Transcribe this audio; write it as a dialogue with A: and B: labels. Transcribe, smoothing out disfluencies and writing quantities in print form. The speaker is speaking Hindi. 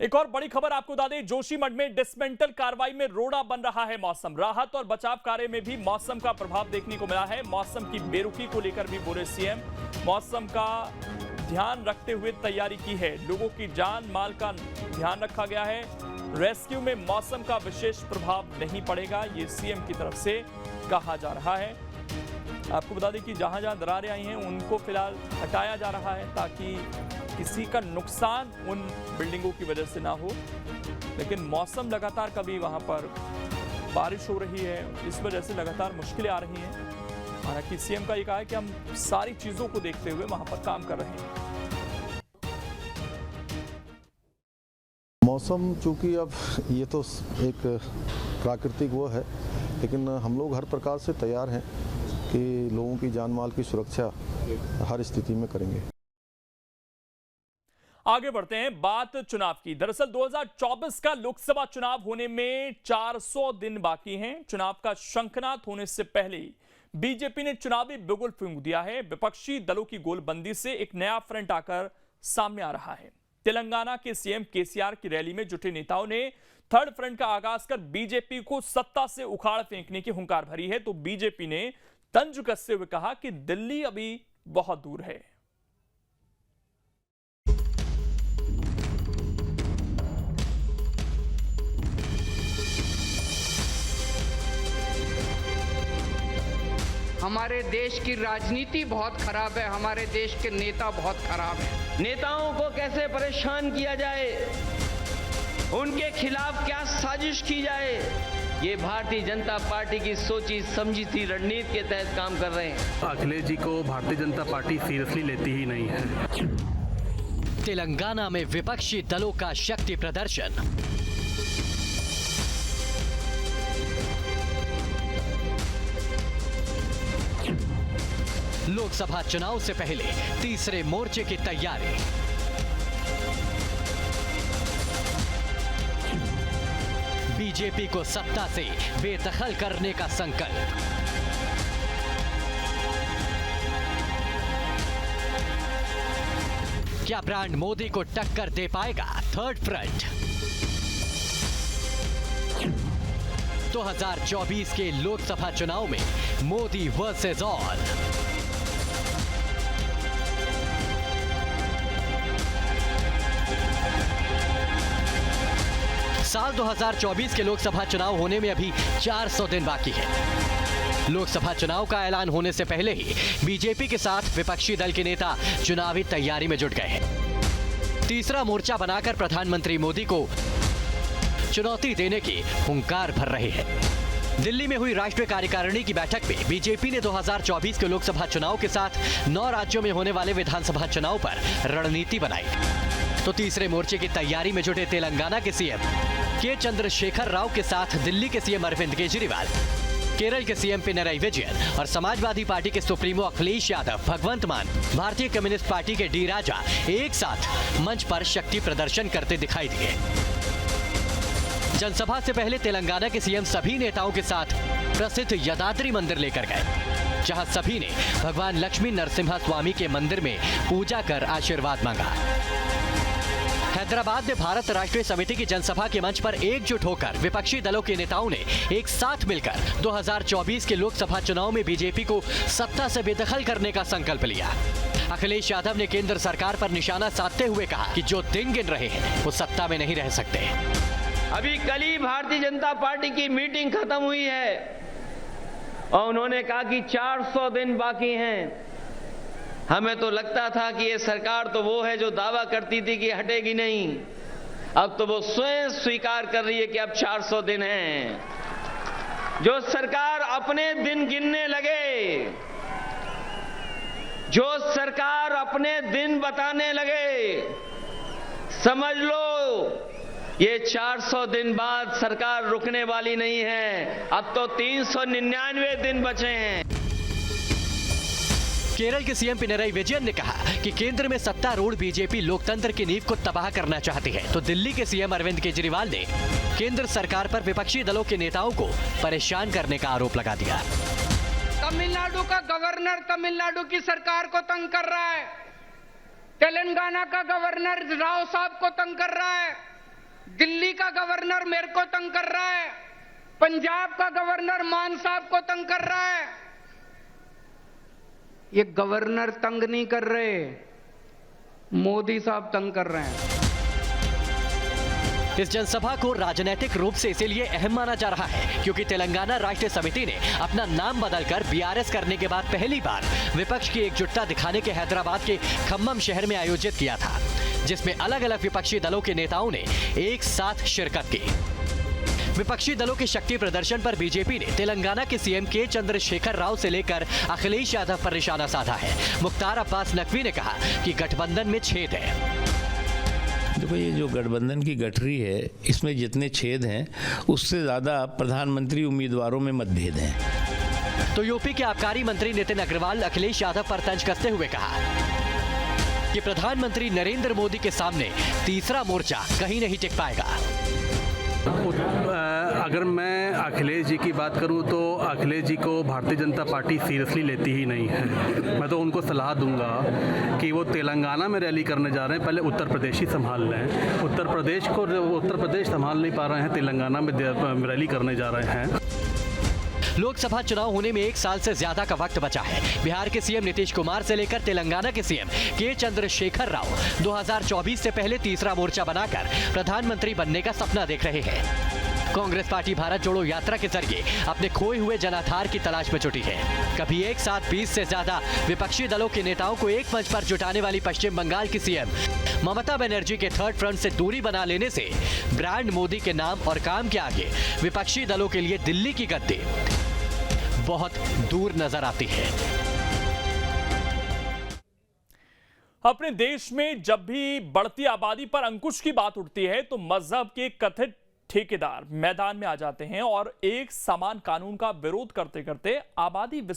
A: एक और बड़ी खबर आपको बता दें, जोशीमठ में डिसमेंटल कार्रवाई में रोड़ा बन रहा है मौसम। राहत और बचाव कार्य में भी मौसम का प्रभाव देखने को मिला है। मौसम की बेरुखी को लेकर भी बोले सीएम, मौसम का ध्यान रखते हुए तैयारी की है। लोगों की जान माल का ध्यान रखा गया है। रेस्क्यू में मौसम का विशेष प्रभाव नहीं पड़ेगा, ये सीएम की तरफ से कहा जा रहा है। आपको बता दें कि जहां जहां दरारें आई हैं उनको फिलहाल हटाया जा रहा है ताकि किसी का नुकसान उन बिल्डिंगों की वजह से ना हो। लेकिन मौसम लगातार कभी वहां पर बारिश हो रही है, इस वजह से लगातार मुश्किलें आ रही हैं। हालांकि सीएम का ये कहा है कि हम सारी चीजों को देखते हुए वहां पर काम कर रहे हैं।
B: मौसम चूंकि अब ये तो एक प्राकृतिक वो है, लेकिन हम लोग हर प्रकार से तैयार हैं कि लोगों की जान माल की सुरक्षा हर स्थिति में करेंगे।
A: आगे बढ़ते हैं, बात चुनाव की। दरअसल 2024 का लोकसभा चुनाव होने में 400 दिन बाकी हैं। चुनाव का शंखनाद होने से पहले बीजेपी ने चुनावी बिगुल फूंक दिया है। विपक्षी दलों की गोलबंदी से एक नया फ्रंट आकर सामने आ रहा है। तेलंगाना के सीएम केसीआर की रैली में जुटे नेताओं ने थर्ड फ्रंट का आगाज कर बीजेपी को सत्ता से उखाड़ फेंकने की हुंकार भरी है। तो बीजेपी ने तंज कसते हुए कहा कि दिल्ली अभी बहुत दूर है।
C: हमारे देश की राजनीति बहुत खराब है, हमारे देश के नेता बहुत खराब हैं।
D: नेताओं को कैसे परेशान किया जाए, उनके खिलाफ क्या साजिश की जाए, ये भारतीय जनता पार्टी की सोची समझी सी रणनीति के तहत काम कर रहे हैं।
E: अखिलेश जी को भारतीय जनता पार्टी सीरियसली लेती ही नहीं है।
F: तेलंगाना में विपक्षी दलों का शक्ति प्रदर्शन। लोकसभा चुनाव से पहले तीसरे मोर्चे की तैयारी। बीजेपी को सत्ता से बेदखल करने का संकल्प। क्या ब्रांड मोदी को टक्कर दे पाएगा थर्ड फ्रंट? 2024 के लोकसभा चुनाव में मोदी वर्सेस ऑल। साल 2024 के लोकसभा चुनाव होने में अभी 400 दिन बाकी है। लोकसभा चुनाव का ऐलान होने से पहले ही बीजेपी के साथ विपक्षी दल के नेता चुनावी तैयारी में जुट गए हैं। तीसरा मोर्चा बनाकर प्रधानमंत्री मोदी को चुनौती देने की हुंकार भर रहे हैं। दिल्ली में हुई राष्ट्रीय कार्यकारिणी की बैठक में बीजेपी ने 2024 के लोकसभा चुनाव के साथ 9 राज्यों में होने वाले विधानसभा चुनाव पर रणनीति बनाई। तो तीसरे मोर्चे की तैयारी में जुटे तेलंगाना के सीएम के चंद्रशेखर राव के साथ दिल्ली के सीएम अरविंद केजरीवाल, केरल के सीएम पिनराई विजयन और समाजवादी पार्टी के सुप्रीमो अखिलेश यादव, भगवंत मान, भारतीय कम्युनिस्ट पार्टी के डी राजा एक साथ मंच पर शक्ति प्रदर्शन करते दिखाई दिए। जनसभा से पहले तेलंगाना के सीएम सभी नेताओं के साथ प्रसिद्ध यदाद्री मंदिर लेकर गए, जहां सभी ने भगवान लक्ष्मी नरसिम्हा स्वामी के मंदिर में पूजा कर आशीर्वाद मांगा। हैदराबाद में भारत राष्ट्रीय समिति की जनसभा के मंच पर एकजुट होकर विपक्षी दलों के नेताओं ने एक साथ मिलकर 2024 के लोकसभा चुनाव में बीजेपी को सत्ता से बेदखल करने का संकल्प लिया। अखिलेश यादव ने केंद्र सरकार पर निशाना साधते हुए कहा कि जो दिन गिन रहे हैं वो सत्ता में नहीं रह सकते।
D: अभी कल ही भारतीय जनता पार्टी की मीटिंग खत्म हुई है और उन्होंने कहा कि 400 दिन बाकी हैं। हमें तो लगता था कि ये सरकार तो वो है जो दावा करती थी कि हटेगी नहीं, अब तो वो स्वयं स्वीकार कर रही है कि अब 400 दिन हैं। जो सरकार अपने दिन गिनने लगे, जो सरकार अपने दिन बताने लगे, समझ लो ये 400 दिन बाद सरकार रुकने वाली नहीं है। अब तो 399 दिन बचे हैं।
F: केरल के सीएम पिनराई विजयन ने कहा कि केंद्र में सत्तारूढ़ बीजेपी लोकतंत्र की नींव को तबाह करना चाहती है। तो दिल्ली के सीएम अरविंद केजरीवाल ने केंद्र सरकार पर विपक्षी दलों के नेताओं को परेशान करने का आरोप लगा दिया।
C: तमिलनाडु का गवर्नर तमिलनाडु की सरकार को तंग कर रहा है, तेलंगाना का गवर्नर राव साहब को तंग कर रहा है, दिल्ली का गवर्नर मेरे को तंग कर रहा है, पंजाब का गवर्नर मान साहब को तंग कर रहा है। ये गवर्नर तंग नहीं कर रहे, मोदी साहब तंग कर रहे हैं।
F: इस जनसभा को राजनीतिक रूप से इसीलिए अहम माना जा रहा है क्योंकि तेलंगाना राष्ट्र समिति ने अपना नाम बदलकर बीआरएस करने के बाद पहली बार विपक्ष की एकजुटता दिखाने के हैदराबाद के खम्मम शहर में आयोजित किया था, जिसमें अलग अलग विपक्षी दलों के नेताओं ने एक साथ शिरकत की। विपक्षी दलों के शक्ति प्रदर्शन पर बीजेपी ने तेलंगाना के सीएम के चंद्रशेखर राव से लेकर अखिलेश यादव पर निशाना साधा है। मुख्तार अब्बास नकवी ने कहा कि गठबंधन में छेद है।
G: देखो, ये जो गठबंधन की गठरी है, इसमें जितने छेद हैं उससे ज़्यादा प्रधानमंत्री उम्मीदवारों में मतभेद हैं।
F: तो यूपी के आबकारी मंत्री नितिन अग्रवाल अखिलेश यादव पर तंज कसते हुए कहा कि प्रधानमंत्री नरेंद्र मोदी के सामने तीसरा मोर्चा कहीं नहीं टिक पाएगा।
E: अगर मैं अखिलेश जी की बात करूं तो अखिलेश जी को भारतीय जनता पार्टी सीरियसली लेती ही नहीं है। मैं तो उनको सलाह दूंगा कि वो तेलंगाना में रैली करने जा रहे हैं, पहले उत्तर प्रदेश ही संभाल लें। उत्तर प्रदेश संभाल नहीं पा रहे हैं, तेलंगाना में रैली करने जा रहे हैं।
F: लोकसभा चुनाव होने में 1 साल से ज्यादा का वक्त बचा है। बिहार के सीएम नीतीश कुमार से लेकर तेलंगाना के सीएम के चंद्रशेखर राव 2024 से पहले तीसरा मोर्चा बनाकर प्रधानमंत्री बनने का सपना देख रहे हैं। कांग्रेस पार्टी भारत जोड़ो यात्रा के जरिए अपने खोए हुए जनाधार की तलाश में जुटी है। कभी एक साथ 20 से ज्यादा विपक्षी दलों के नेताओं को एक मंच पर जुटाने वाली पश्चिम बंगाल की सीएम ममता बनर्जी के थर्ड फ्रंट से दूरी बना लेने से ब्रांड मोदी के नाम और काम के आगे विपक्षी दलों के लिए दिल्ली की गद्दी बहुत दूर नजर आती है।
A: अपने देश में जब भी बढ़ती आबादी पर अंकुश की बात उठती है तो मजहब के कथित ठेकेदार मैदान में आ जाते हैं और एक समान कानून का विरोध करते करते आबादी